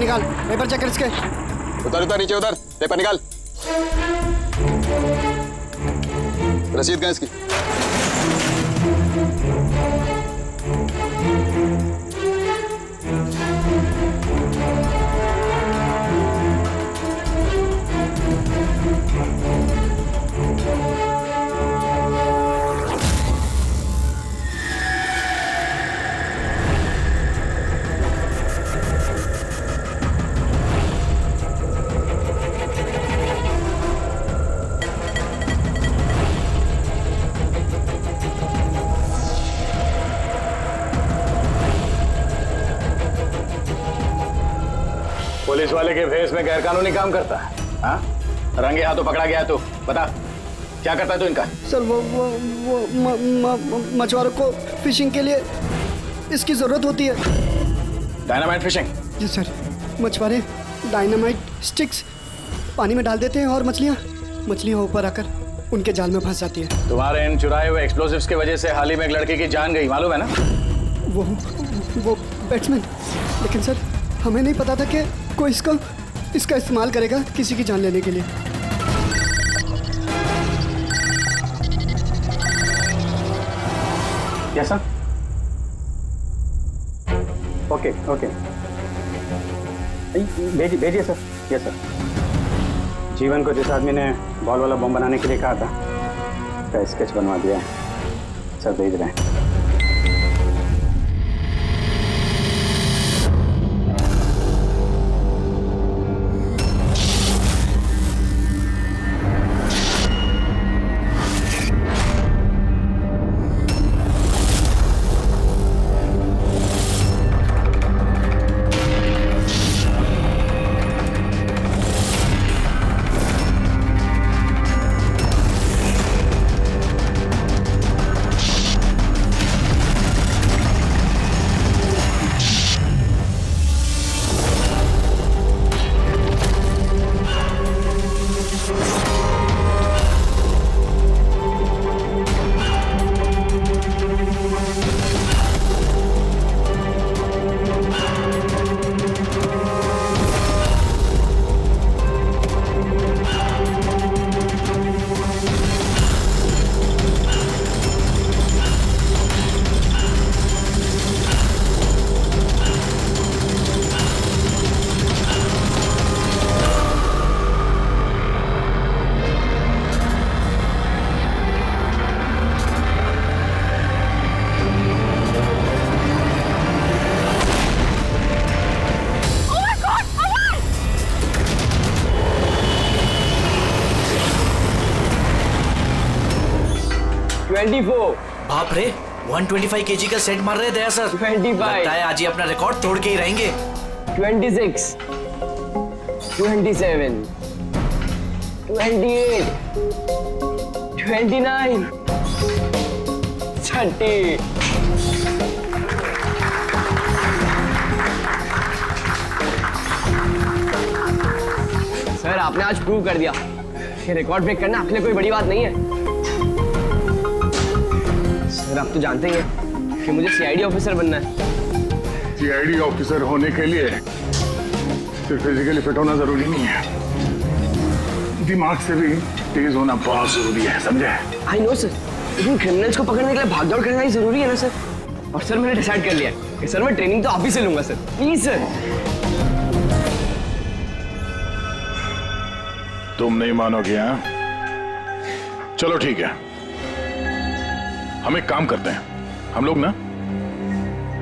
निकाल, paper check कर इसके। उधर उधर नीचे उधर, पेपर निकाल। रसीद कहाँ इसकी? पुलिस वाले के भेस में गैरकानूनी काम करता है? हाँ, रंगे हाथों पकड़ा गया। तू बता क्या करता है तू इनका? सर वो मछुआरों को फिशिंग के लिए इसकी जरूरत होती है। Dynamite fishing? जी सर, मछुआरे डायनामाइट स्टिक्स पानी में डाल देते हैं और मछलियाँ ऊपर आकर उनके जाल में फंस जाती है। तुम्हारे इन चुराए हुए एक्सप्लोसिव्स की वजह से हाल ही में एक लड़के की जान गई, मालूम है ना? वो बैट्समैन, लेकिन सर हमें नहीं पता था कि कोई इसका इस्तेमाल करेगा किसी की जान लेने के लिए। Yes sir. ओके भेजिए सर। Yes sir. जीवन को जिस आदमी ने बॉल वाला बम बनाने के लिए कहा था, उसका स्केच बनवा दिया है सर, भेज रहे हैं। बाप रे, 125 केजी का सेट मार रहे दया सर। 25 लगता है आज ही अपना रिकॉर्ड तोड़ के ही रहेंगे। 26 27 28 29 30। सर आपने आज प्रूव कर दिया कि रिकॉर्ड ब्रेक करना आपके लिए कोई बड़ी बात नहीं है। सर आप तो जानते ही हैं कि मुझे सीआईडी ऑफिसर बनना है। सीआईडी ऑफिसर होने के लिए सिर्फ फिजिकली फिट होना जरूरी नहीं है, दिमाग से भी तेज होना बहुत जरूरी है, समझे? आई नो सर, लेकिन क्रिमिनल्स को पकड़ने के लिए भागदौड़ करना ही जरूरी है ना सर। और सर मैंने डिसाइड कर लिया है कि सर मैं ट्रेनिंग तो आप ही से लूंगा सर, प्लीज सर। तुम नहीं मानोगे? हाँ, चलो ठीक है, हम एक काम करते हैं, हम लोग ना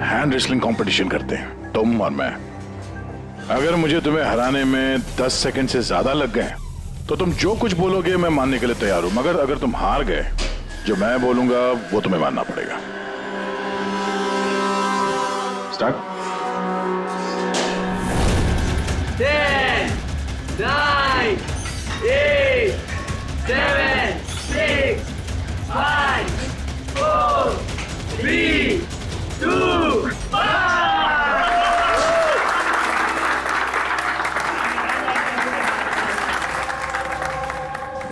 हैंड रेसलिंग कंपटीशन करते हैं, तुम और मैं। अगर मुझे तुम्हें हराने में 10 सेकंड से ज्यादा लग गए तो तुम जो कुछ बोलोगे मैं मानने के लिए तैयार हूं, मगर अगर तुम हार गए, जो मैं बोलूंगा वो तुम्हें मानना पड़ेगा। स्टार्ट। 10 9 8 7 6 5 4 3 2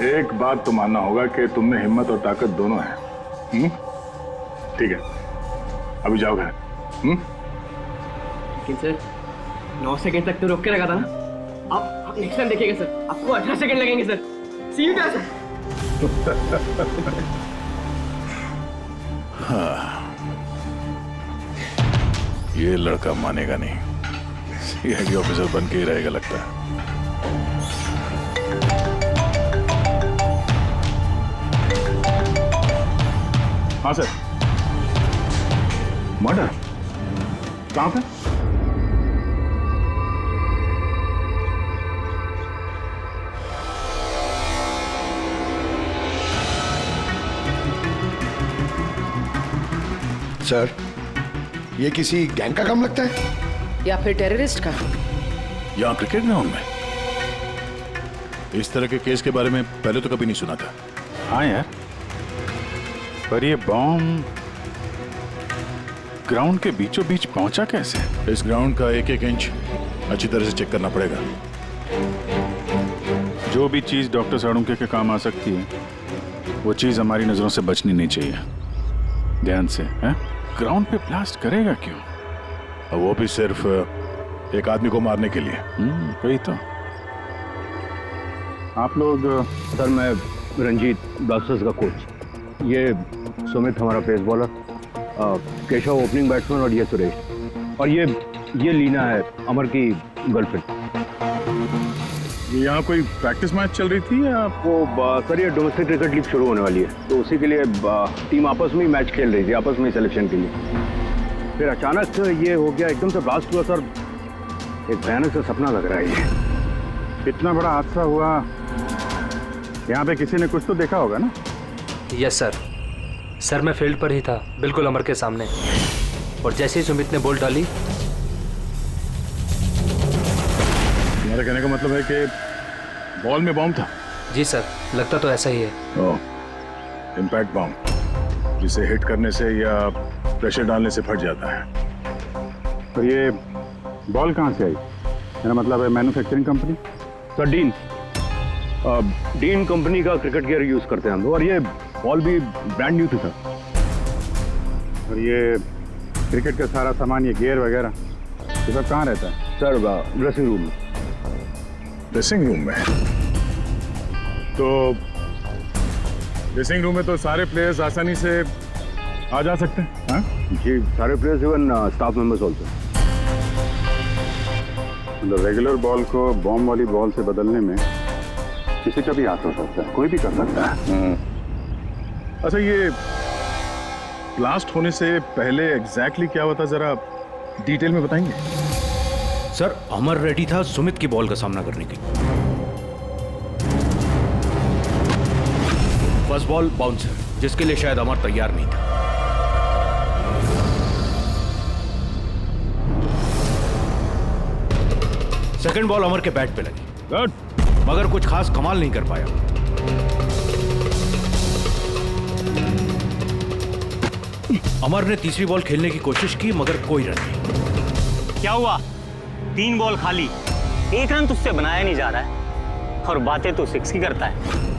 एक बात तो मानना होगा कि तुम में हिम्मत और ताकत दोनों है। ठीक है, अभी जाओ घर। सर 9 सेकंड तक तो रोक के रखा था ना। आप नेक्स्ट टाइम देखिएगा सर, आपको 18 सेकंड लगेंगे सर। C you sir. ये लड़का मानेगा नहीं, सीआईडी ऑफिसर बन के ही रहेगा लगता है। हाँ सर। मर्डर कहाँ पे? सर, ये किसी गैंग का काम लगता है या फिर टेररिस्ट का? यहाँ क्रिकेट ग्राउंड में इस तरह के केस के बारे में पहले तो कभी नहीं सुना था। हाँ यार, पर ये बॉम्ब ग्राउंड के बीचों बीच पहुंचा कैसे? इस ग्राउंड का एक एक इंच अच्छी तरह से चेक करना पड़ेगा। जो भी चीज डॉक्टर साड़ुंके के काम आ सकती है, वो चीज हमारी नजरों से बचनी नहीं चाहिए। ध्यान से, हैं? ग्राउंड पे ब्लास्ट करेगा क्यों? और वो भी सिर्फ एक आदमी को मारने के लिए। वही तो। आप लोग? सर, मैं रंजीत, ब्लास्टर्स का कोच। ये सुमित हमारा pace bowler, Keshav opening batsman, और ये सुरेश, और ये लीना है अमर की गर्लफ्रेंड। यहाँ कोई प्रैक्टिस मैच चल रही थी या? वो सर, ये डोमेस्टिक क्रिकेट लीग शुरू होने वाली है, तो उसी के लिए टीम आपस में ही मैच खेल रही थी, आपस में सिलेक्शन के लिए। फिर अचानक ये हो गया, एकदम से ब्लास्ट हुआ सर। एक भयानक सा सपना लग रहा है ये। इतना बड़ा हादसा हुआ, यहाँ पे किसी ने कुछ तो देखा होगा ना? Yes sir. सर, मैं फील्ड पर ही था, बिल्कुल अमर के सामने, और जैसे ही सुमित ने बॉल डाली। तुम्हारे कहने का मतलब है कि बॉल में बॉम्ब था? जी सर, लगता तो ऐसा ही है। ओह, इम्पैक्ट बॉम्ब, जिसे हिट करने से या प्रेशर डालने से फट जाता है। तो ये बॉल कहाँ से आई? मेरा मतलब है manufacturing company? Sir, dean company का क्रिकेट गियर यूज करते हैं हम लोग, और ये बॉल भी ब्रांड न्यू थी सर। और ये क्रिकेट का सारा सामान, ये गियर वगैरह, ये सब कहाँ रहता है? सर, ड्रेसिंग रूम में। ड्रेसिंग रूम में? तो ड्रेसिंग रूम में तो सारे प्लेयर्स आसानी से आ जा सकते हैं? हाँ जी, सारे players, even staff members also. मतलब रेगुलर बॉल को बॉम्ब वाली बॉल से बदलने में किसी का भी हाथ हो सकता है, कोई भी कर सकता है। अच्छा, ये ब्लास्ट होने से पहले एग्जैक्टली क्या हुआ था, जरा डिटेल में बताएंगे? सर, अमर रेडी था सुमित की बॉल का सामना करने के लिए। फर्स्ट बॉल बाउंसर, जिसके लिए शायद अमर तैयार नहीं था। सेकंड बॉल अमर के बैट पे लगी, गुड, मगर कुछ खास कमाल नहीं कर पाया। अमर ने तीसरी बॉल खेलने की कोशिश की, मगर कोई रन नहीं। क्या हुआ? 3 बॉल खाली, 1 रन तुझसे बनाया नहीं जा रहा है, और बातें तो 6 की करता है।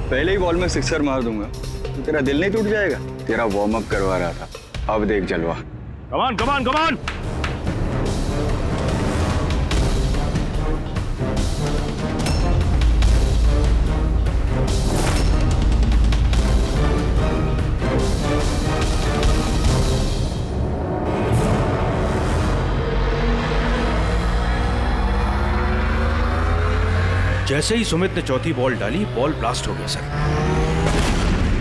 पहले ही बॉल में सिक्सर मार दूंगा तो तेरा दिल नहीं टूट जाएगा? तेरा वार्म अप करवा रहा था, अब देख जलवा। कमान कमान कमान। जैसे ही सुमित ने चौथी बॉल डाली, बॉल ब्लास्ट हो गया सर।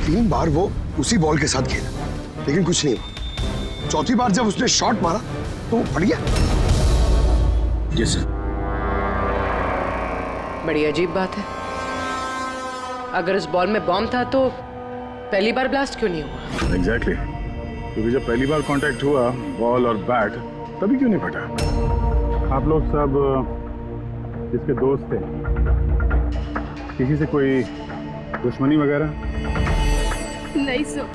3 बार वो उसी बॉल के साथ खेला, लेकिन कुछ नहीं हुआ। चौथी बार जब उसने शॉट मारा तो वो फट गया। जी सर। बड़ी अजीब बात है। अगर इस बॉल में बॉम्ब था तो पहली बार ब्लास्ट क्यों नहीं हुआ? एग्जैक्टली, क्योंकि जब पहली बार कांटेक्ट हुआ बॉल और बैट, तभी क्यों नहीं फटा? आप लोग सब जिसके दोस्त थे, किसी से कोई दुश्मनी वगैरह? नहीं सर,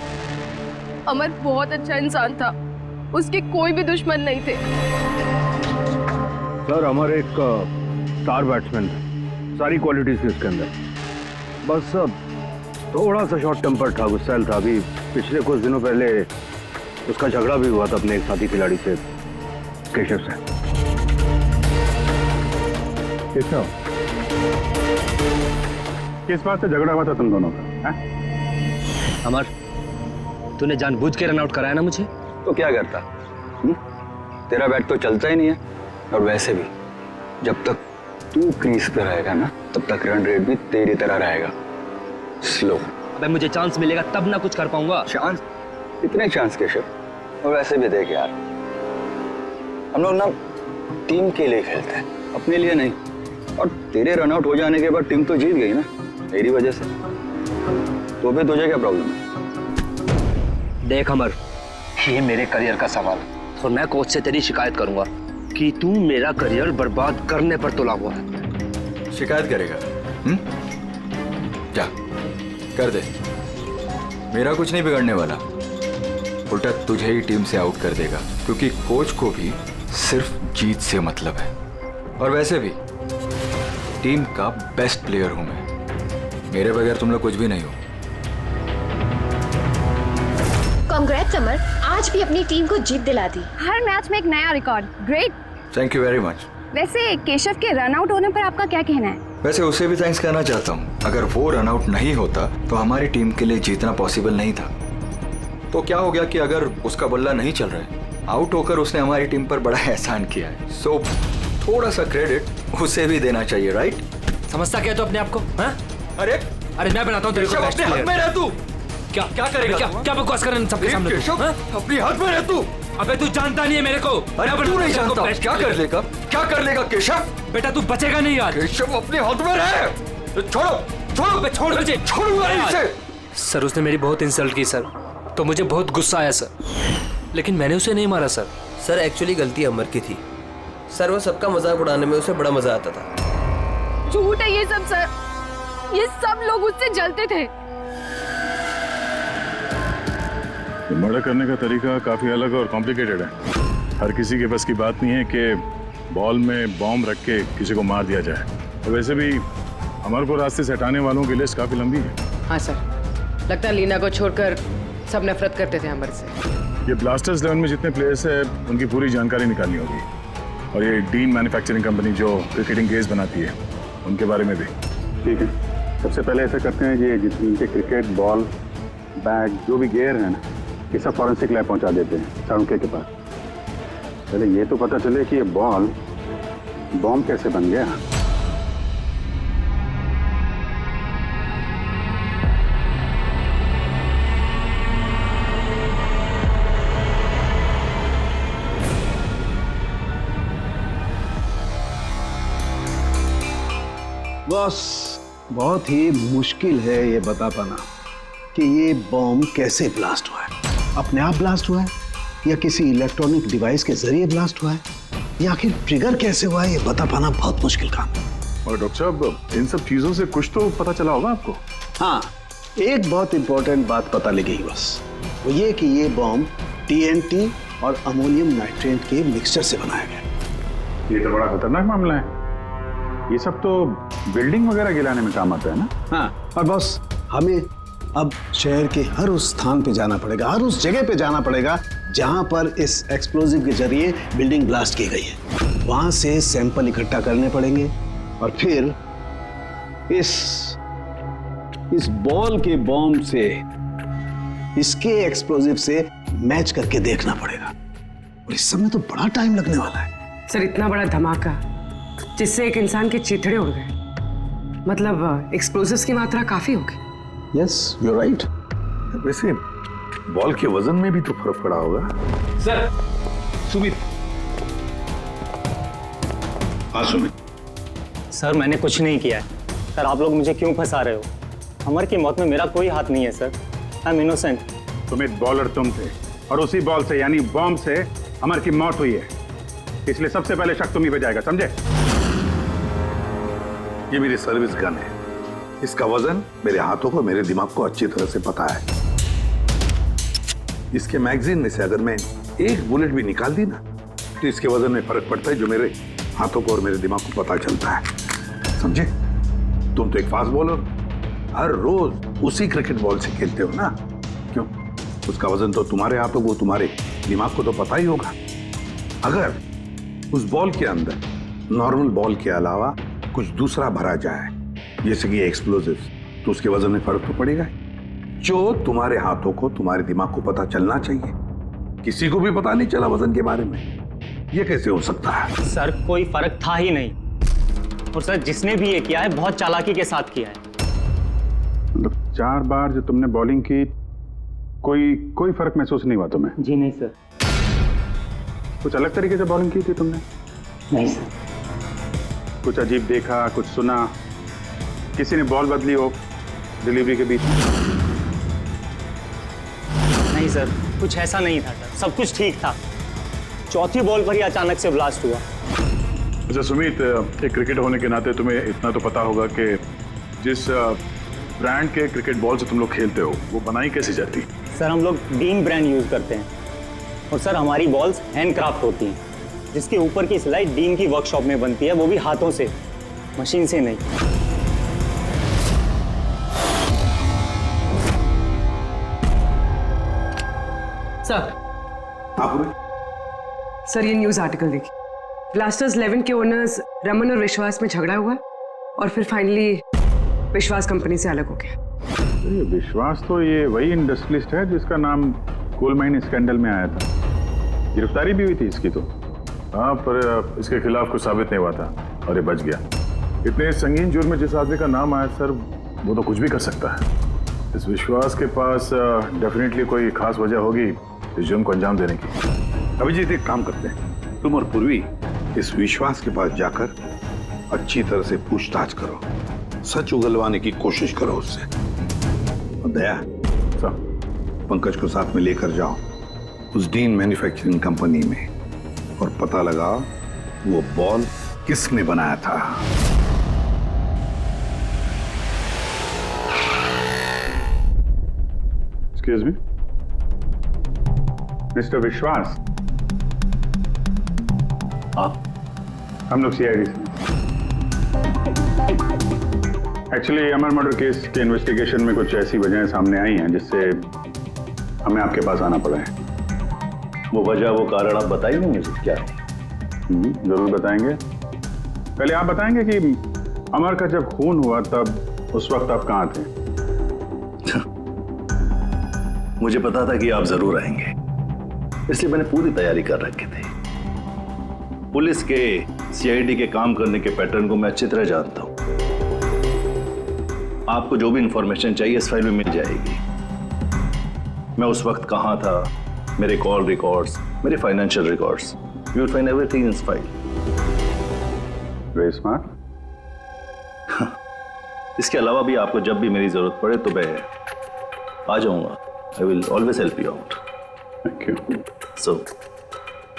अमर बहुत अच्छा इंसान था, उसके कोई भी दुश्मन नहीं थे। सर, अमर एक स्टार बैट्समैन है, सारी क्वालिटीज थी उसके अंदर। बस थोड़ा सा शॉर्ट टेम्पर था, गुस्सैल था। अभी पिछले कुछ दिनों पहले उसका झगड़ा भी हुआ था अपने एक साथी खिलाड़ी से, केशव से। केशव, किस बात से झगड़ा हुआ था तुम दोनों का? अमर, तूने जानबूझ के रन आउट कराया ना मुझे? तो क्या करता? तेरा बैट तो चलता ही नहीं है, और वैसे भी जब तक तू क्रीज पे रहेगा ना, तब तक रन रेट भी तेरी तरह रहेगा, स्लो। अबे मुझे चांस मिलेगा तब ना कुछ कर पाऊंगा। चांस? इतने चांस केशव? और वैसे भी देख यार, हम लोग ना टीम के लिए खेलते हैं, अपने लिए नहीं। और तेरे रन आउट हो जाने के बाद टीम तो जीत गई ना, मेरी वजह से। तो भी तुझे क्या प्रॉब्लम है? देख अमर, ये मेरे करियर का सवाल है और मैं कोच से तेरी शिकायत करूंगा कि तू मेरा करियर बर्बाद करने पर तुला हुआ है। शिकायत करेगा? क्या कर दे, मेरा कुछ नहीं बिगड़ने वाला, उल्टा तुझे ही टीम से आउट कर देगा, क्योंकि कोच को भी सिर्फ जीत से मतलब है। और वैसे भी टीम का बेस्ट प्लेयर हूं मैं, मेरे बगैर तुम लोग कुछ भी नहीं हो। कांग्रेट्स अमर, आज भी अपनी टीम को जीत दिला दी। हर मैच में एक नया record. Great. Thank you very much. वैसे केशव के रन आउट होने पर आपका क्या कहना है? वैसे उसे भी थैंक्स कहना चाहता हूँ। अगर वो रन आउट नहीं होता तो हमारी टीम के लिए जीतना पॉसिबल नहीं था। तो क्या हो गया कि अगर उसका बल्ला नहीं चल रहा है, आउट होकर उसने हमारी टीम पर बड़ा एहसान किया है। सो थोड़ा सा क्रेडिट उसे भी देना चाहिए, राइट? समझता क्या तो अपने आप को? हाँ? अरे मैं बनाता हूँ तेरे को बेस्ट प्लेयर। में रह तू। क्या क्या करेगा? क्या बकवास कर रहा है सबके सामने तू? अपनी हाथ में रह तू। अबे तू जानता नहीं है मेरे को। अरे तू नहीं जानता, क्या कर लेगा? क्या कर लेगा केशव? बेटा तू बचेगा नहीं यार। केशव अपने हाथ में रहे। छोड़ो छोड़ मुझे, छोड़ूंगा इसे। सर उसने मेरी बहुत इंसल्ट की सर, तो मुझे बहुत गुस्सा आया सर, लेकिन मैंने उसे नहीं मारा सर। सर एक्चुअली गलती अमर की थी सर, वो सबका मजाक उड़ाने में उसे बड़ा मजा आता था। झूठ है ये सब सर, ये सब लोग उससे जलते थे। मर्डर करने का तरीका काफी अलग और कॉम्प्लिकेटेड है। हर किसी के बस की बात नहीं है कि बॉल में बॉम्ब रख के किसी को मार दिया जाए। तो वैसे भी अमर को रास्ते से हटाने वालों की लिस्ट काफी लंबी है। हाँ सर, लगता है लीना को छोड़कर सब नफरत करते थे अमर से। ये ब्लास्टर्स 11 में जितने प्लेयर्स हैं उनकी पूरी जानकारी निकालनी होगी, और ये डीन मैन्युफैक्चरिंग कंपनी जो क्रिकेटिंग केस बनाती है उनके बारे में भी। ठीक है, सबसे पहले ऐसा करते हैं, ये जितने क्रिकेट बॉल बैग जो भी गियर है ना, ये सब फॉरेंसिक लैब पहुंचा देते हैं सारुके के पास। पहले ये तो पता चले कि ये बॉल बॉम्ब कैसे बन गया। बॉस, बहुत ही मुश्किल है ये बता पाना कि ये बॉम्ब कैसे ब्लास्ट हुआ है। अपने आप ब्लास्ट हुआ है या किसी इलेक्ट्रॉनिक डिवाइस के जरिए ब्लास्ट हुआ है, या आखिर ट्रिगर कैसे हुआ है, ये बता पाना बहुत मुश्किल काम है। और डॉक्टर साहब, इन सब चीजों से कुछ तो पता चला होगा आपको? हाँ, एक बहुत इंपॉर्टेंट बात पता लगी बस, वो ये कि ये बॉम्ब TNT और अमोनियम नाइट्रेट के मिक्सचर से बनाया गया। ये तो बड़ा खतरनाक मामला है। ये सब तो बिल्डिंग वगैरह गिराने में काम आता है ना? हाँ, और बॉस हमें अब शहर के हर उस स्थान पे जाना पड़ेगा, हर उस जगह पे जाना पड़ेगा जहां पर इस एक्सप्लोजिव के जरिए बिल्डिंग ब्लास्ट की गई है। वहां से सैंपल इकट्ठा करने पड़ेंगे और फिर इस बॉल के बॉम्ब से इसके एक्सप्लोजिव से मैच करके देखना पड़ेगा, और इस सब में तो बड़ा टाइम लगने वाला है। सर इतना बड़ा धमाका जिससे एक इंसान के चीथड़े उड़ गए, मतलब एक्सप्लोजिव्स की मात्रा काफी होगी। Yes, you are right. वैसे बॉल के वजन में भी तो फर्क पड़ा होगा। सर सुमित। हाँ सुमित। सर मैंने कुछ नहीं किया है। सर आप लोग मुझे क्यों फंसा रहे हो? अमर की मौत में मेरा कोई हाथ नहीं है sir. I am innocent. Sumit, bowler तुम थे और उसी बॉल से यानी बॉम्ब से अमर की मौत हुई है, इसलिए सबसे पहले शक तुम्ही पे जाएगा, समझे? ये मेरी सर्विस गन है, इसका वजन मेरे हाथों को, मेरे दिमाग को अच्छी तरह से पता है। इसके मैगजीन में से अगर मैं एक बुलेट भी निकाल दी ना, तो इसके वजन में फर्क पड़ता है, जो मेरे हाथों को और मेरे दिमाग को पता चलता है, समझे? तुम तो एक फास्ट बॉलर, हर रोज उसी क्रिकेट बॉल से खेलते हो ना, क्यों? उसका वजन तो तुम्हारे हाथों को, तुम्हारे दिमाग को तो पता ही होगा। अगर उस बॉल के अंदर नॉर्मल बॉल के अलावा कुछ दूसरा भरा जाए, जैसे कि एक्सप्लोजिव्स, तो उसके वजन में फर्क तो पड़ेगा। जो तुम्हारे हाथों को, तुम्हारे दिमाग को पता चलना चाहिए, किसी को भी पता नहीं चला वजन के बारे में। ये कैसे हो सकता है? सर कोई फर्क था ही नहीं, और सर जिसने भी ये किया है बहुत चालाकी के साथ किया है। मतलब 4 बार जो तुमने बॉलिंग की, कोई फर्क महसूस नहीं हुआ तुम्हें? जी नहीं सर। कुछ अलग तरीके से बॉलिंग की थी तुमने? नहीं सर। कुछ अजीब देखा, कुछ सुना, किसी ने बॉल बदली हो डिलीवरी के बीच में? नहीं सर, कुछ ऐसा नहीं था सर, सब कुछ ठीक था। चौथी बॉल पर ही अचानक से ब्लास्ट हुआ। अच्छा सुमित, एक क्रिकेट होने के नाते तुम्हें इतना तो पता होगा कि जिस ब्रांड के क्रिकेट बॉल से तुम लोग खेलते हो वो बनाई कैसी जाती? सर हम लोग डीन ब्रांड यूज करते हैं, और सर हमारी बॉल्स हैंडक्राफ्ट होती हैं, जिसके ऊपर की सिलाई डीन की वर्कशॉप में बनती है, वो भी हाथों से, मशीन से नहीं। सर ये न्यूज़ आर्टिकल देखिए। ब्लास्टर्स 11 के ओनर्स रमन और विश्वास में झगड़ा हुआ और फिर फाइनली विश्वास कंपनी से अलग हो गया। विश्वास तो ये वही इंडस्ट्रियलिस्ट है जिसका नाम कोल माइन स्कैंडल में आया था। गिरफ्तारी भी हुई थी इसकी तो। हाँ, पर इसके खिलाफ कुछ साबित नहीं हुआ था और ये बच गया। इतने संगीन जुर्म में जिस आदमी का नाम आया सर, वो तो कुछ भी कर सकता है। इस विश्वास के पास डेफिनेटली कोई खास वजह होगी इस जुर्म को अंजाम देने की। अभिजीत एक काम करते हैं, तुम और पूर्वी इस विश्वास के पास जाकर अच्छी तरह से पूछताछ करो, सच उगलवाने की कोशिश करो उससे। और दया, पंकज को साथ में लेकर जाओ उस डीन मैन्युफैक्चरिंग कंपनी में और पता लगाओ वो बॉल किसने बनाया था। एक्सक्यूज मी, मिस्टर विश्वास, आप? हम लोग सीआईडी से। एक्चुअली अमर मर्डर केस के इन्वेस्टिगेशन में कुछ ऐसी वजहें सामने आई हैं जिससे हमें आपके पास आना पड़ा है। वो वजह, वो कारण आप बताइए मुझे क्या है? जरूर बताएंगे। पहले आप बताएंगे कि अमर का जब खून हुआ तब उस वक्त आप कहाँ थे? मुझे पता था कि आप जरूर आएंगे, इसलिए मैंने पूरी तैयारी कर रखी थी। पुलिस के, सीआईडी के काम करने के पैटर्न को मैं अच्छी तरह जानता हूं। आपको जो भी इंफॉर्मेशन चाहिए इस फाइल में मिल जाएगी। मैं उस वक्त कहां था, मेरे कॉल रिकॉर्ड्स, मेरे financial records, you will find everything in this file. Very smart. इसके अलावा भी आपको जब भी मेरी जरूरत पड़े तो मैं आ जाऊंगा। I will always help you out. Thank you. So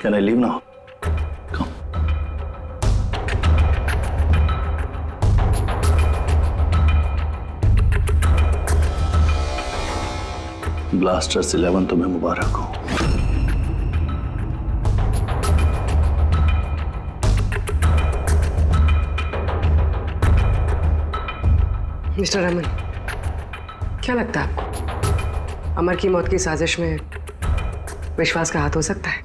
can I leave now? Blasters 11 तुम्हें मुबारक हो। मिस्टर रमन, क्या लगता है आपको अमर की मौत की साजिश में विश्वास का हाथ हो सकता है?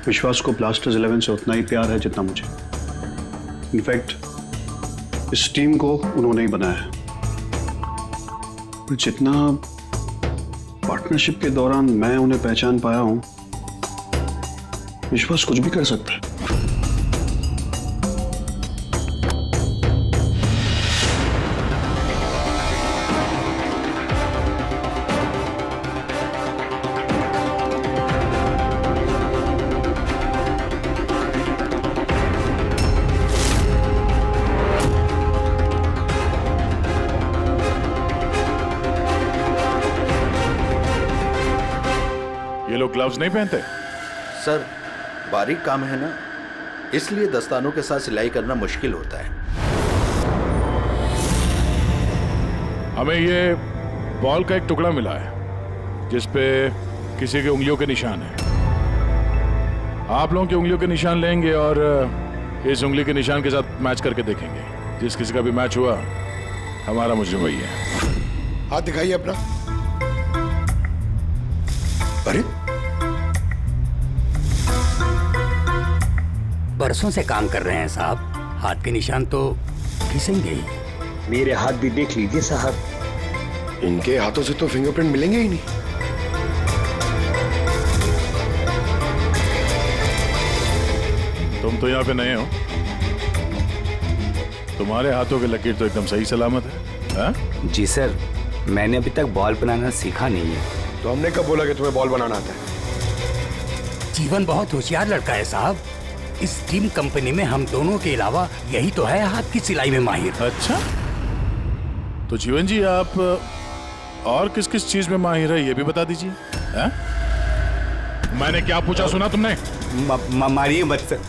विश्वास को ब्लास्टर्स 11 से उतना ही प्यार है जितना मुझे। इनफैक्ट इस टीम को उन्होंने ही बनाया है। जितना पार्टनरशिप के दौरान मैं उन्हें पहचान पाया हूं, विश्वास कुछ भी कर सकता है। ये लोग ग्लव्स नहीं पहनते? सर बारीक काम है ना, इसलिए दस्तानों के साथ सिलाई करना मुश्किल होता है। हमें ये बॉल का एक टुकड़ा मिला है जिस पे किसी की उंगलियों के निशान है। आप लोगों की उंगलियों के निशान लेंगे और इस उंगली के निशान के साथ मैच करके देखेंगे। जिस किसी का भी मैच हुआ, हमारा मुजरिम वही है। हाथ दिखाइए अपना। अरे बरसों से काम कर रहे हैं साहब, हाथ के निशान तो घिसेंगे ही। मेरे हाथ भी देख लीजिए साहब। इनके हाथों से तो फिंगरप्रिंट मिलेंगे ही नहीं। तुम तो यहाँ पे नए हो, तुम्हारे हाथों के लकीर तो एकदम सही सलामत है। हा? जी सर, मैंने अभी तक बॉल बनाना सीखा नहीं है। तो हमने कब बोला कि तुम्हें बॉल बनाना आता है? जीवन बहुत होशियार लड़का है साहब। इस टीम कंपनी में हम दोनों के अलावा यही तो है हाथ की सिलाई में माहिर। अच्छा, तो जीवन जी आप और किस किस चीज में माहिर है ये भी बता दीजिए। मैंने क्या पूछा सुना तुमने? मारिए मत सर,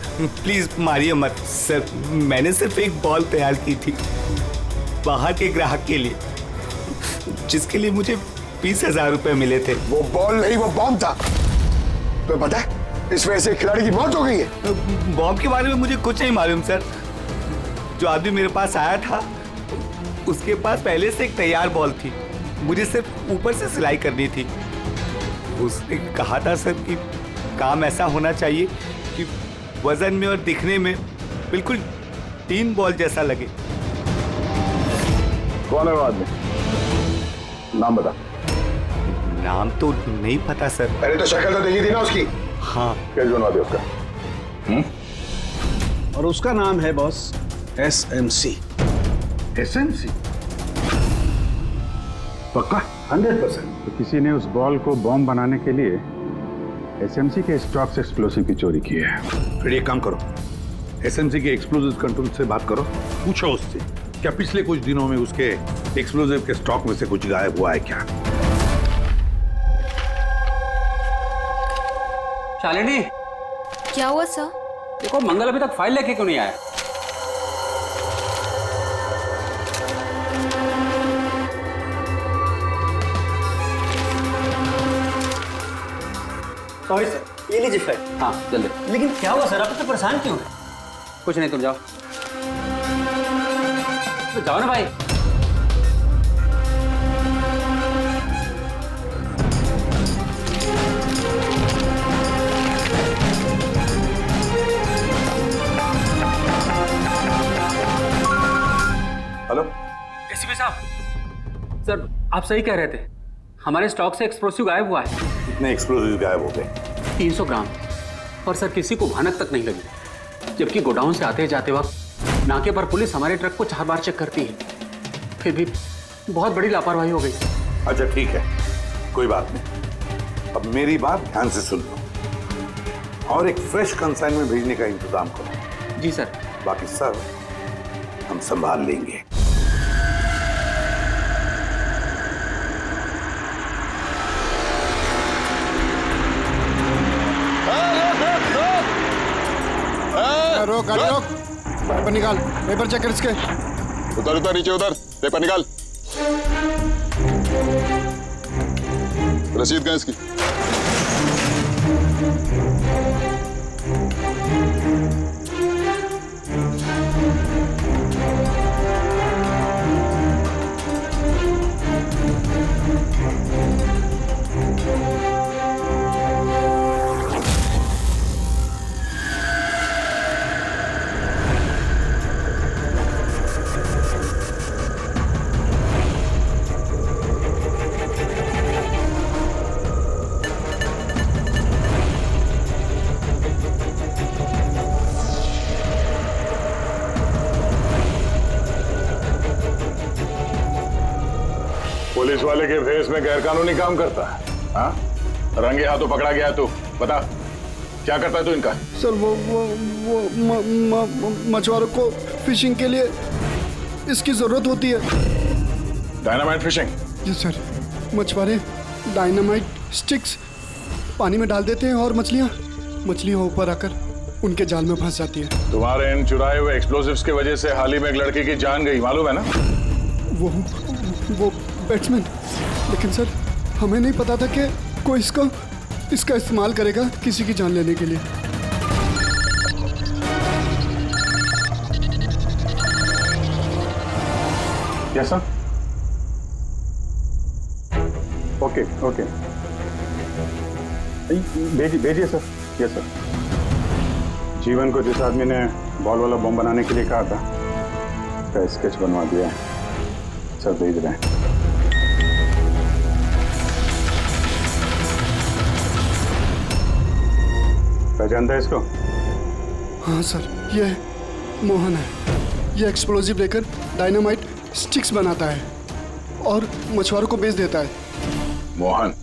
प्लीज मारिए मत सर। मैंने सिर्फ एक बॉल तैयार की थी बाहर के ग्राहक के लिए, जिसके लिए मुझे 20,000 रुपए मिले थे। वो बॉल नहीं, वो बॉम्ब था। तो पता है इस वजह से खिलाड़ी की मौत हो गई है। बॉम्ब के बारे में मुझे कुछ नहीं मालूम सर। जो आदमी मेरे पास आया था उसके पास पहले से एक तैयार बॉल थी, मुझे सिर्फ ऊपर से सिलाई करनी थी। उसने कहा था सर कि काम ऐसा होना चाहिए कि वजन में और दिखने में बिल्कुल 3 बॉल जैसा लगे। कौन है वो आदमी? नाम बता। नाम तो नहीं पता सर। पहले तो शक्ल तो देखी थी ना उसकी। हाँ। कैसे बनवा दे उसका? और उसका नाम है बॉस SMC। SMC? पक्का? 100%। तो किसी ने उस बॉल को बॉम्ब बनाने के लिए SMC के स्टॉक्स एक्सप्लोसिव की चोरी की है। फिर एक काम करो, SMC के एक्सप्लोजिव कंट्रोल से बात करो, पूछो उससे क्या पिछले कुछ दिनों में उसके एक्सप्लोजिव के स्टॉक में से कुछ गायब हुआ है क्या? शालिनी, क्या हुआ सर? देखो मंगल अभी तक फाइल लेके क्यों नहीं आया? सॉरी सर, ये लीजिए फाइल। हाँ जल्दी। लेकिन क्या हुआ सर, आप इतने परेशान क्यों हैं? कुछ नहीं, तुम जाओ। तो जाओ ना भाई। हेलो एसीपी साहब, सर आप सही कह रहे थे, हमारे स्टॉक से एक्सप्लोसिव गायब हुआ है। कितने एक्सप्लोजिव गायब हो गए? 300 ग्राम। और सर किसी को भनक तक नहीं लगी, जबकि गोडाउन से आते जाते वक्त नाके पर पुलिस हमारे ट्रक को 4 बार चेक करती है, फिर भी बहुत बड़ी लापरवाही हो गई। अच्छा ठीक है, कोई बात नहीं। अब मेरी बात ध्यान से सुन लो और एक फ्रेश कंसाइनमेंट भेजने का इंतजाम करो। जी सर। बाकी सब हम संभाल लेंगे। रोक गाड़ी रोक। पेपर निकाल, पेपर चेक कर इसके। उधर उधर नीचे उधर, पेपर निकाल। रसीद कहाँ इसकी? पुलिस वाले के भेस में गैरकानूनी काम करता है? हाँ, रंगे हाथों पकड़ा गया तू। बता क्या करता है तू इनका? सर वो मछुआरों को फिशिंग के लिए इसकी जरूरत होती है। Dynamite fishing? जी सर, मछुआरे डायनामाइट स्टिक्स पानी में डाल देते हैं और मछलियाँ ऊपर आकर उनके जाल में फंस जाती है। तुम्हारे इन चुराए हुए एक्सप्लोसिव्स की वजह से हाल ही में एक लड़की की जान गई, मालूम है ना? वो बैट्समैन, लेकिन सर हमें नहीं पता था कि कोई इसका इस्तेमाल करेगा किसी की जान लेने के लिए। Yes sir. ओके भेजिए सर। Yes sir. जीवन को जिस आदमी ने बॉल वाला बम बनाने के लिए कहा था उसका स्केच बनवा दिया है, सब भेज रहे हैं। पहचानता है इसको? हाँ सर, ये मोहन है। ये एक्सप्लोजिव लेकर डायनामाइट स्टिक्स बनाता है और मछुआरों को बेच देता है। मोहन?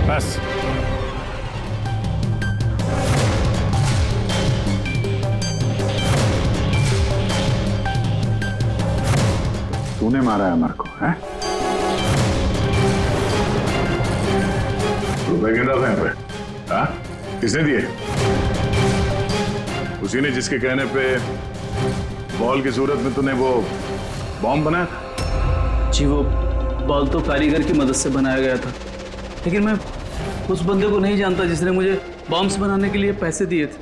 बस तूने मारा है अमर को, हैं? रुपए गिन रहा था यहाँ पे? हाँ? किसने दिए? उसी ने जिसके कहने पे बॉल की सूरत में तूने वो बॉम्ब बनाया था? जी वो बॉल तो कारीगर की मदद से बनाया गया था, लेकिन मैं उस बंदे को नहीं जानता जिसने मुझे बॉम्ब्स बनाने के लिए पैसे दिए थे।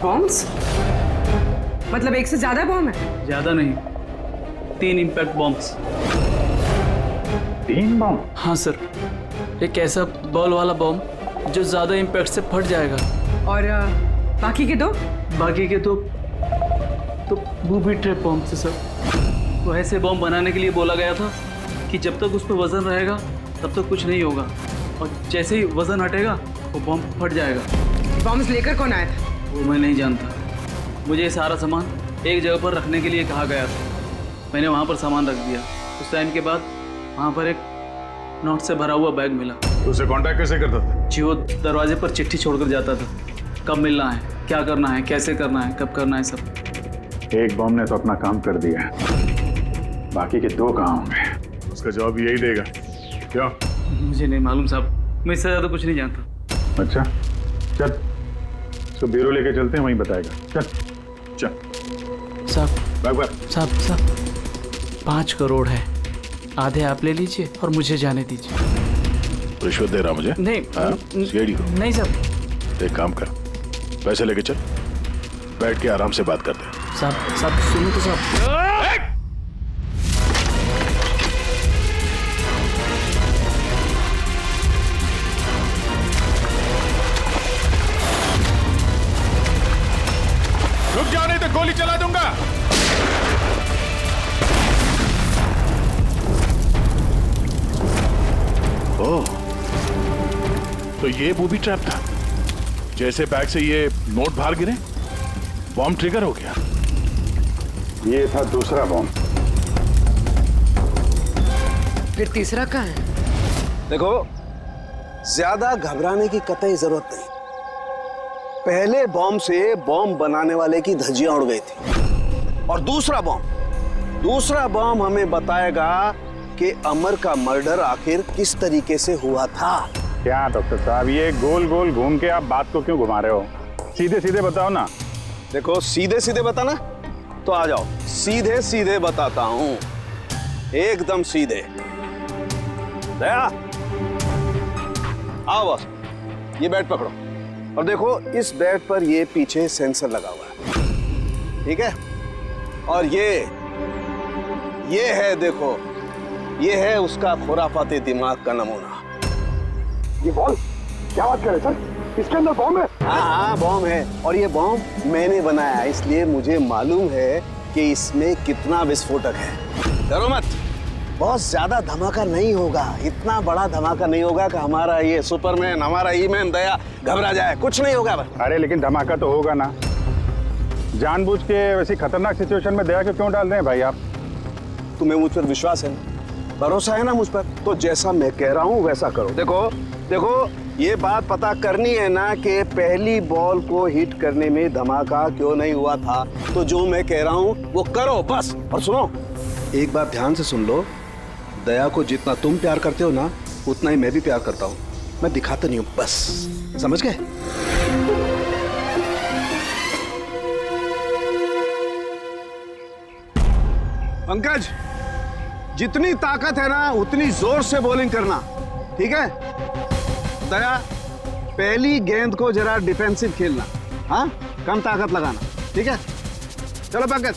बॉम्ब्स? मतलब एक से ज्यादा बॉम्ब है? ज्यादा नहीं, 3 इम्पैक्ट बॉम्ब्स। 3 बॉम्ब? हाँ सर, एक ऐसा बॉल वाला बॉम्ब जो ज्यादा इम्पैक्ट से फट जाएगा। और बाकी के 2? बाकी के तो बूबी ट्रैप बॉम्ब थे सर। वो ऐसे बॉम्ब बनाने के लिए बोला गया था कि जब तक उस पर वजन रहेगा तब तक कुछ नहीं होगा, और जैसे ही वजन हटेगा वो बॉम्ब फट जाएगा। बॉम्ब्स लेकर कौन आया था? वो मैं नहीं जानता। मुझे सारा सामान एक जगह पर रखने के लिए कहा गया था। मैंने वहाँ पर सामान रख दिया। उस टाइम के बाद वहाँ पर एक नोट से भरा हुआ बैग मिला। उसे कांटेक्ट कैसे करता था? जी वो दरवाजे पर चिट्ठी छोड़कर जाता था, कब मिलना है, क्या करना है, कैसे करना है, कब करना है, सब। एक बॉम्ब ने तो अपना काम कर दिया है, बाकी के 2 कहाँ होंगे? उसका जवाब यही देगा। क्या? मुझे नहीं मालूम साहब, मैं इससे ज़्यादा कुछ नहीं जानता। अच्छा चल, इसको ब्यूरो लेके चलते हैं, वहीं बताएगा। चल चल साहब 5 करोड़ है, आधे आप ले लीजिए और मुझे जाने दीजिए। रिश्वत दे रहा मुझे? नहीं सीआईडी को? नहीं साहब। एक काम कर, पैसे लेके चल, बैठ के आराम से बात करते हैं। साहब सुनो तो साहब। रुक जाओ नहीं तो गोली चला दूंगा। ओह, तो ये बूबी ट्रैप था। जैसे बैग से ये नोट बाहर गिरे, बॉम्ब ट्रिगर हो गया। ये था दूसरा बॉम्ब। फिर तीसरा कहाँ है? देखो, ज्यादा घबराने की कतई जरूरत नहीं। पहले बॉम्ब से बॉम्ब बनाने वाले की धज्जियां उड़ गई थी, और दूसरा बॉम्ब हमें बताएगा कि अमर का मर्डर आखिर किस तरीके से हुआ था। क्या डॉक्टर साहब, ये गोल गोल घूम के आप बात को क्यों घुमा रहे हो? सीधे सीधे बताओ ना। देखो, सीधे सीधे बताना तो आ जाओ, सीधे सीधे बताता हूं, एकदम सीधे। दया, आओ बस, ये बैट पकड़ो और देखो, इस बैट पर ये पीछे सेंसर लगा हुआ है, ठीक है? और ये है, देखो, ये है उसका खुराफाती दिमाग का नमूना। ये बॉल? क्या बात कर रहे सर? इसके अंदर बॉम्ब है? हाँ, बॉम्ब है, और ये बॉम्ब मैंने बनाया, इसलिए मुझे मालूम है कि इसमें कितना विस्फोटक है। डरो मत, बहुत ज्यादा धमाका नहीं होगा, इतना बड़ा धमाका नहीं होगा कि हमारा ये सुपरमैन, हमारा ईमैन दया घबरा जाए, कुछ नहीं होगा। अरे लेकिन धमाका तो होगा ना। जानबूझ के वैसी खतरनाक सिचुएशन में दया को क्यों डाल रहे हैं भाई आप? तुम्हें मुझ पर विश्वास है, भरोसा है ना मुझ पर? तो जैसा मैं कह रहा हूँ वैसा करो। देखो, ये बात पता करनी है ना कि पहली बॉल को हिट करने में धमाका क्यों नहीं हुआ था, तो जो मैं कह रहा हूँ वो करो बस। और सुनो, एक बात ध्यान से सुन लो, दया को जितना तुम प्यार करते हो ना, उतना ही मैं भी प्यार करता हूँ। मैं दिखाता नहीं हूँ, बस समझ गए? पंकज, जितनी ताकत है ना उतनी जोर से बॉलिंग करना, ठीक है? दया, पहली गेंद को जरा डिफेंसिव खेलना, हाँ, कम ताकत लगाना, ठीक है? चलो पंकज।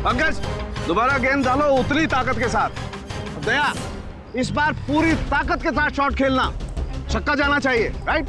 पंकज, दोबारा गेंद डालो उतनी ताकत के साथ। दया, इस बार पूरी ताकत के साथ शॉट खेलना, छक्का जाना चाहिए, राइट?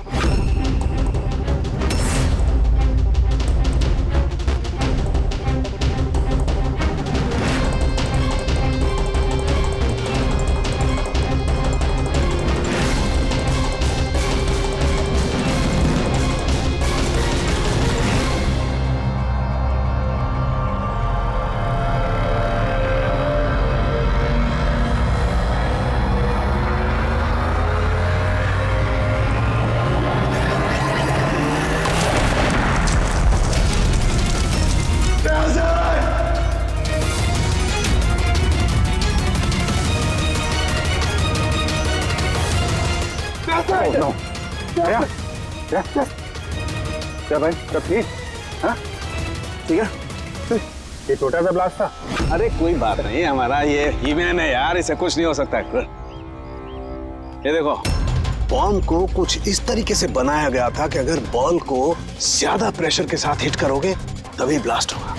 क्या भाई, सब ठीक? हाँ, ठीक है। ये छोटा सा ब्लास्ट था। अरे कोई बात नहीं, हमारा ये हीमैन है यार, इसे कुछ नहीं हो सकता। ये देखो, बॉम्ब को कुछ इस तरीके से बनाया गया था कि अगर बॉल को ज्यादा प्रेशर के साथ हिट करोगे तभी ब्लास्ट होगा।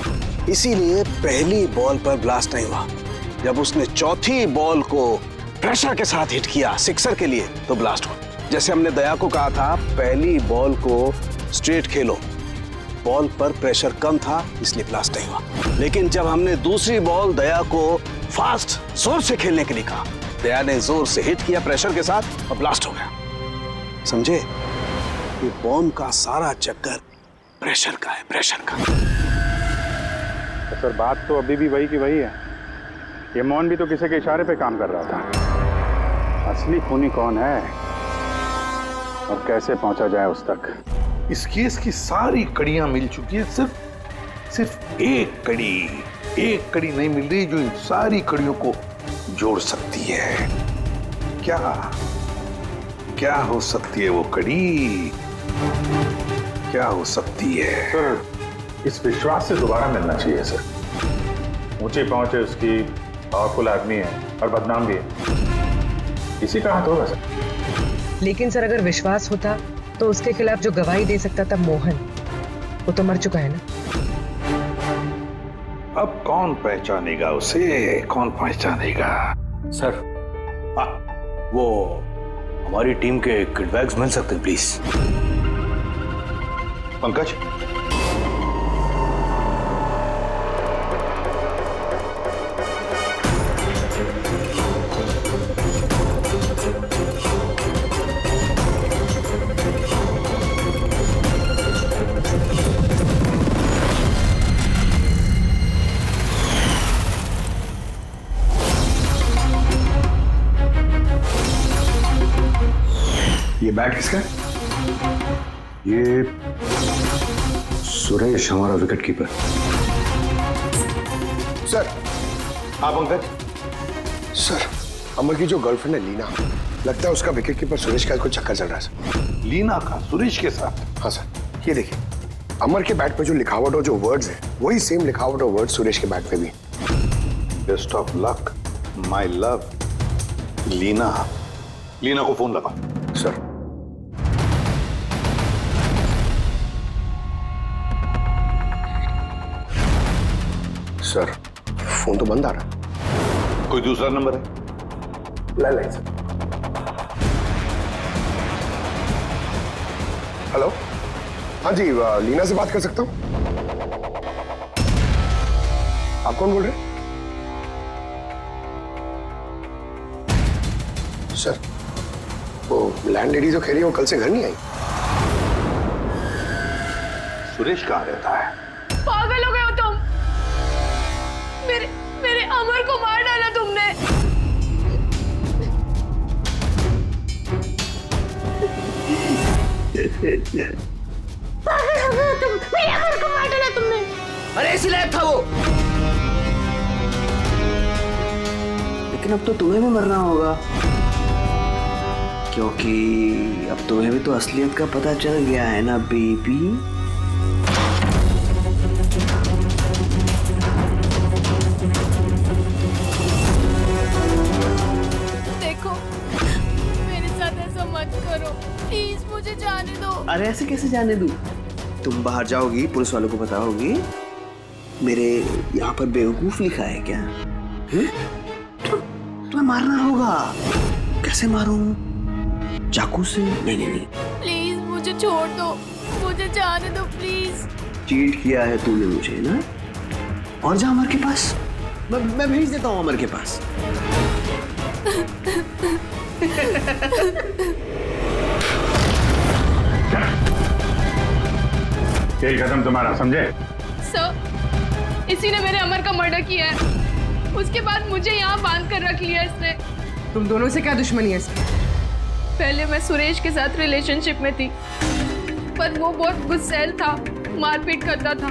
इसीलिए पहली बॉल पर ब्लास्ट नहीं हुआ। जब उसने चौथी बॉल को प्रेशर के साथ हिट किया सिक्सर के लिए तो ब्लास्ट हुआ। जैसे हमने दया को कहा था, पहली बॉल को स्ट्रेट खेलो, बॉल पर प्रेशर कम था इसलिए ब्लास्ट नहीं हुआ। लेकिन जब हमने दूसरी बॉल दया को फास्ट जोर से खेलने के लिए कहा, दया ने जोर से हिट किया प्रेशर के साथ और ब्लास्ट हो गया। समझे? ये बॉम्ब का सारा चक्कर प्रेशर का है, प्रेशर का। तो सर बात तो अभी भी वही की वही है। ये मौन भी तो किसी के इशारे पे काम कर रहा था। असली खूनी कौन है और कैसे पहुंचा जाए उस तक? इस केस की सारी कड़ियां मिल चुकी है, सिर्फ एक कड़ी नहीं मिल रही जो इन सारी कड़ियों को जोड़ सकती है। क्या हो सकती है वो कड़ी? क्या हो सकती है? सर, इस विश्वास से दोबारा मिलना चाहिए सर। ऊंची पहुंच है उसकी, पावरफुल आदमी है और बदनाम भी है। इसी का हाथ होगा सर। लेकिन सर अगर विश्वास होता तो उसके खिलाफ जो गवाही दे सकता था मोहन, वो तो मर चुका है ना। अब कौन पहचानेगा उसे? कौन पहचानेगा? सर, वो हमारी टीम के किडबैग्स मिल सकते हैं प्लीज। पंकज, ये बैट किसका है? ये सुरेश, हमारा विकेट कीपर। सर। हाँ पंकज। सर, अमर की जो गर्लफ्रेंड है लीना, लगता है उसका विकेट कीपर सुरेश का कुछ चक्कर चल रहा है सर। लीना का सुरेश के साथ? हाँ सर, ये देखिए, अमर के बैट पे जो लिखावट और जो वर्ड्स है वही सेम लिखावट और वर्ड सुरेश के बैट पे भी। Best of luck my love. Leena को फोन लगा। सर। सर, फोन तो बंद आ रहा। कोई दूसरा नंबर है? Line sir. हेलो, हाँ जी, लीना से बात कर सकता हूँ? आप कौन बोल रहे हैं? सर, वो लैंड लेडी जो कह रही है वो कल से घर नहीं आई। सुरेश कहाँ रहता है? पागल हो गए हो तुम? मेरे अमर को मार डाला तुमने। पागल हो गए हो तुम? मेरे अमर को मार डाला तुमने। अरे इसीलिए था वो। लेकिन अब तो तुम्हें भी मरना होगा। क्योंकि अब तुम्हें भी तो असलियत का पता चल गया है ना बेबी। देखो, मेरे साथ ऐसा मत करो, प्लीज मुझे जाने दो। अरे ऐसे कैसे जाने दूं? तुम बाहर जाओगी, पुलिस वालों को बताओगी मेरे यहाँ पर बेवकूफ लिखा है क्या? तुम्हें मारना होगा। कैसे मारूं? चाकू से? नहीं नहीं नहीं। प्लीज मुझे छोड़ दो, मुझे जाने दो प्लीज। चीट किया है तूने मुझे ना? और जा अमर के पास, मैं भेज देता हूँ अमर के पास। खेल खत्म तुम्हारा, समझे? सर, इसी ने मेरे अमर का मर्डर किया है। उसके बाद मुझे यहाँ बांध कर रख लिया इसने। तुम दोनों से क्या दुश्मनी है इसकी? पहले मैं सुरेश के साथ रिलेशनशिप में थी, पर वो बहुत गुस्सैल था, मारपीट करता था,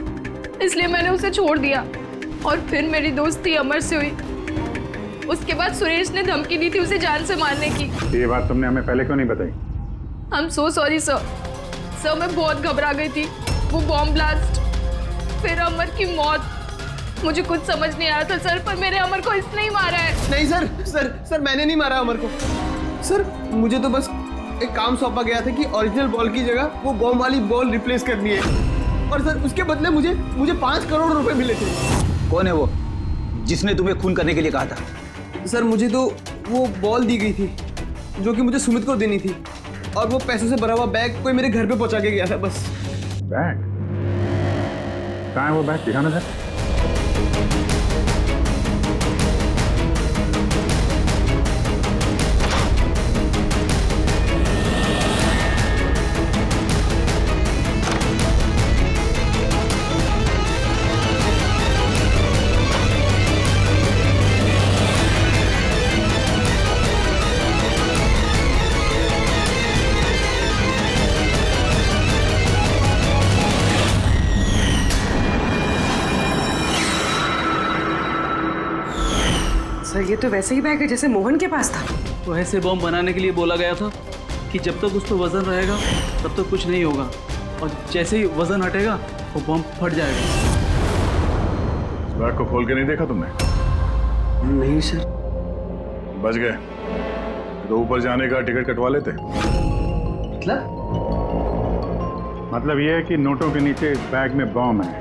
इसलिए मैंने उसे छोड़ दिया। और फिर मेरी दोस्ती अमर से हुई। उसके बाद सुरेश ने धमकी दी थी उसे जान से मारने की। ये बात तुमने हमें पहले क्यों नहीं बताई? I am so sorry sir. Sir, मैं बहुत घबरा गई थी। वो बॉम्ब ब्लास्ट, फिर अमर की मौत, मुझे कुछ समझ नहीं आया था सर, पर मेरे अमर को इसने ही मारा है। नहीं सर, सर मैंने नहीं मारा अमर को। सर, मुझे तो बस एक काम सौंपा गया था कि ओरिजिनल बॉल की जगह वो बॉम्ब वाली बॉल रिप्लेस करनी है, और सर उसके बदले मुझे 5 करोड़ रुपए मिले थे। कौन है वो जिसने तुम्हें खून करने के लिए कहा था? सर, मुझे तो वो बॉल दी गई थी जो कि मुझे सुमित को देनी थी, और वो पैसों से भरा हुआ बैग कोई मेरे घर पे पहुंचा के गया था बस। बैग? कहाँ है वो बैग? दिखाना सर। सर, ये तो वैसे ही बैग है जैसे मोहन के पास था। तो ऐसे बॉम्ब बनाने के लिए बोला गया था कि जब तक उस पर वजन रहेगा तब तक कुछ नहीं होगा, और जैसे ही वजन हटेगा वो बॉम्ब फट जाएगा। बैग को खोल के नहीं देखा तुमने? नहीं सर। बच गए तो ऊपर जाने का टिकट कटवा लेते। मतलब ये है कि नोटों के नीचे इस बैग में बॉम्ब है,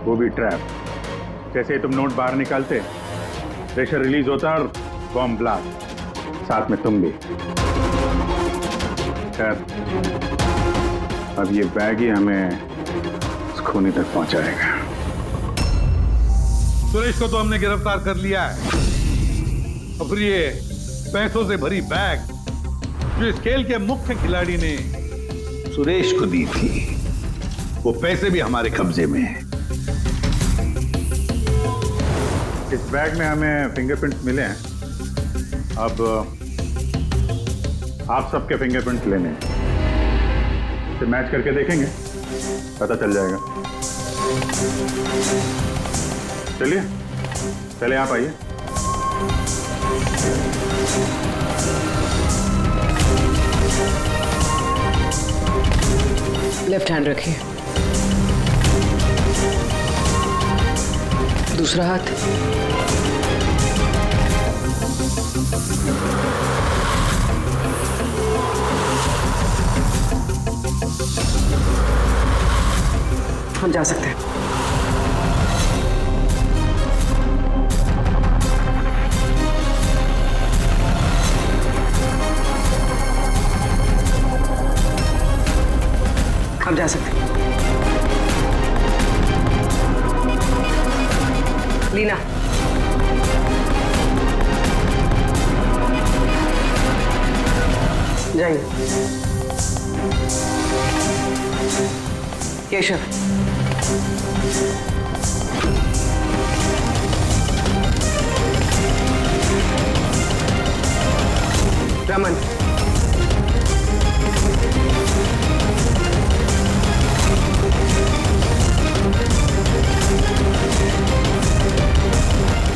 वो भी ट्रैप। जैसे ही तुम नोट बाहर निकालते, प्रेशर रिलीज होता और बॉम्ब ब्लास्ट, साथ में तुम भी। खैर, अब ये बैग ही हमें उस खूनी तक पहुंचाएगा। सुरेश को तो हमने गिरफ्तार कर लिया है, और फिर ये पैसों से भरी बैग जो इस खेल के मुख्य खिलाड़ी ने सुरेश को दी थी, वो पैसे भी हमारे कब्जे में हैं। इस बैग में हमें फिंगरप्रिंट्स मिले हैं। अब आप सबके फिंगरप्रिंट्स लेने हैं, इसे मैच करके देखेंगे, पता चल जाएगा। चलिए, पहले आप आइए। लेफ्ट हैंड रखिए, दूसरा हाथ। हम जा सकते हैं। हम जा सकते हैं। लीना, जाइए। केशव, रमन,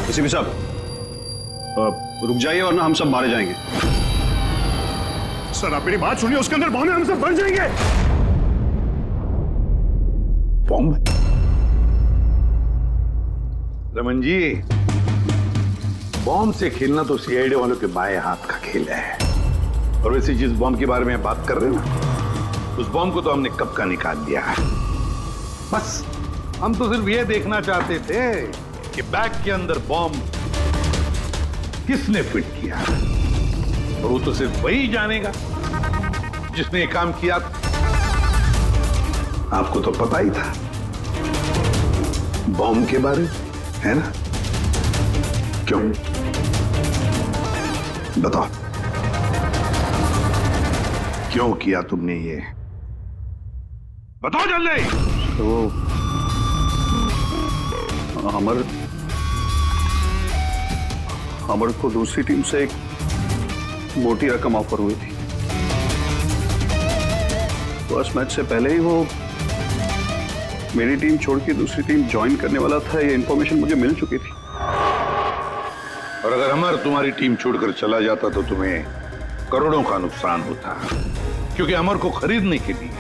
एसीपी साहब, रुक जाइए वरना हम सब मारे जाएंगे। सर आप मेरी बात सुनिए, उसके अंदर बॉम्ब है, हम सब बन जाएंगे। बॉम्ब? रमन जी, बॉम्ब से खेलना तो सीआईडी वालों के बाएं हाथ का खेल है। और वैसे जिस बॉम्ब के बारे में बात कर रहे हो ना, उस बॉम्ब को तो हमने कब का निकाल दिया है। बस हम तो सिर्फ ये देखना चाहते थे कि बैग के अंदर बॉम्ब किसने फिट किया, और वो तो सिर्फ वही जानेगा जिसने ये काम किया। आपको तो पता ही था बॉम्ब के बारे में, है ना? क्यों बताओ, क्यों किया तुमने ये? बताओ जल्दी। तो अमर को दूसरी टीम से एक मोटी रकम ऑफर हुई थी। फर्स्ट मैच से पहले ही वो मेरी टीम छोड़ के दूसरी टीम ज्वाइन करने वाला था, ये इंफॉर्मेशन मुझे मिल चुकी थी। और अगर अमर तुम्हारी टीम छोड़कर चला जाता तो तुम्हें करोड़ों का नुकसान होता, क्योंकि अमर को खरीदने के लिए,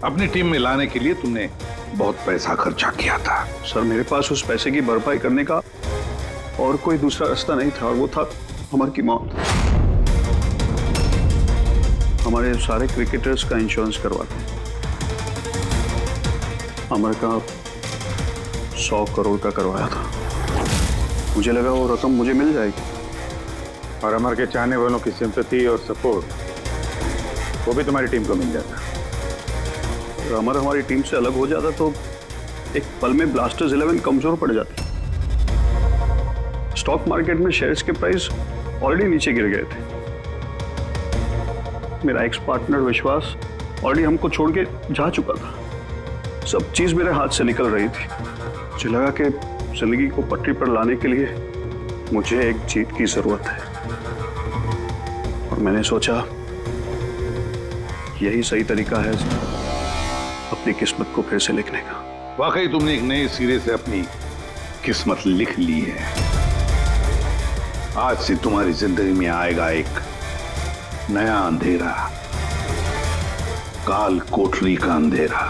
अपनी टीम में लाने के लिए तुमने बहुत पैसा खर्चा किया था। सर मेरे पास उस पैसे की भरपाई करने का और कोई दूसरा रास्ता नहीं था, और वो था अमर की मौत। हमारे सारे क्रिकेटर्स का इंश्योरेंस करवाते हैं। अमर का 100 करोड़ का करवाया था। मुझे लगा वो रकम मुझे मिल जाएगी। और अमर के चाहने वालों की सिंपैथी और सपोर्ट वो भी तुम्हारी टीम को मिल जाता। अगर अमर हमारी टीम से अलग हो जाता तो एक पल में ब्लास्टर्स 11 कमजोर पड़ जाती। स्टॉक मार्केट में शेयर्स के प्राइस ऑलरेडी नीचे गिर गए थे। मेरा एक्स पार्टनर विश्वास ऑलरेडी हमको छोड़ के जा चुका था। सब चीज मेरे हाथ से निकल रही थी। मुझे लगा कि जिंदगी को पटरी पर लाने के लिए मुझे एक जीत की जरूरत है, और मैंने सोचा यही सही तरीका है अपनी किस्मत को फिर से लिखने का। वाकई तुमने एक नए सिरे से अपनी किस्मत लिख ली है। आज से तुम्हारी जिंदगी में आएगा एक नया अंधेरा, काल कोठरी का अंधेरा।